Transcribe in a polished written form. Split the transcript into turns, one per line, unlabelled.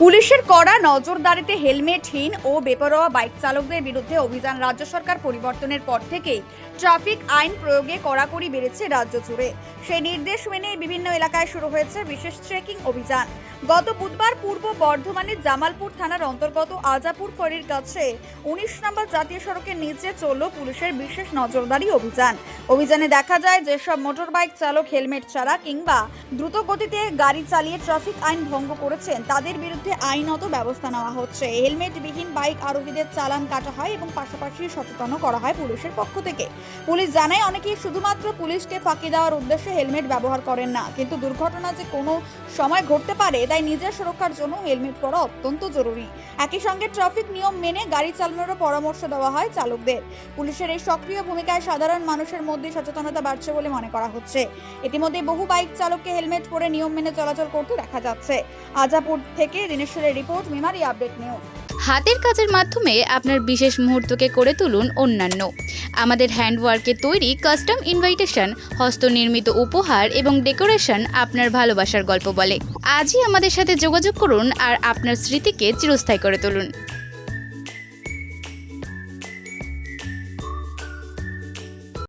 পুলিশের কড়া নজরদারিতে হেলমেটহীন ও বেপরোয়া বাইক চালকদের বিরুদ্ধে অভিযান। রাজ্য সরকার পরিবর্তনের পর থেকেই ট্রাফিক আইন প্রয়োগে কড়াকড়ি বেড়েছে রাজ্য জুড়ে। সেই নির্দেশ মেনে বিভিন্ন এলাকায় শুরু হয়েছে বিশেষ চেকিং অভিযান। গত বুধবার পূর্ব বর্ধমানের জামালপুর থানার অন্তর্গত আজাপুর ফেরির কাছে ১৯ নম্বর জাতীয় সড়কের নিচে চলল পুলিশের বিশেষ নজরদারি অভিযান। অভিযানে দেখা যায় যেসব মোটর বাইক চালক হেলমেট ছাড়া কিংবা দ্রুত গতিতে গাড়ি চালিয়ে ট্রাফিক আইন ভঙ্গ করেছেন তাদের বিরুদ্ধে আইনত ব্যবস্থা নেওয়া হচ্ছে। হেলমেটবিহীন বাইক আরোহীদের চালান কাটা হয় এবং পাশাপাশি সচেতন করা হয় পুলিশের পক্ষ থেকে। পুলিশ জানায় অনেকেই শুধুমাত্র পুলিশকে ফাঁকি দেওয়ার উদ্দেশ্যে হেলমেট ব্যবহার করেন না, কিন্তু দুর্ঘটনা যে কোনো সময় ঘটতে পারে তাই নিজের সুরক্ষার জন্য হেলমেট পরা অত্যন্ত জরুরি। একই সঙ্গে ট্রাফিক নিয়ম মেনে গাড়ি চালানোরও পরামর্শ দেওয়া হয় চালকদের। পুলিশের এই সক্রিয় ভূমিকায় সাধারণ মানুষের মধ্যে সচেতনতা বাড়ছে বলে মনে করা হচ্ছে। ইতিমধ্যে বহু বাইক চালককে হেলমেট পরে নিয়ম মেনে চলাচল করতে দেখা যাচ্ছে। আজাপুর থেকে দিনেশ্বরের রিপোর্ট, মেমারি আপডেট নিউজ।
হাতের কাজের মাধ্যমে আপনার বিশেষ মুহূর্তকে করে তুলুন অন্যান্য। আমাদের হ্যান্ডওয়ার্কে তৈরি কাস্টম ইনভাইটেশন, হস্তনির্মিত উপহার এবং ডেকোরেশন আপনার ভালোবাসার গল্প বলে। আজই আমাদের সাথে যোগাযোগ করুন আর আপনার স্মৃতিকে চিরস্থায়ী করে তুলুন।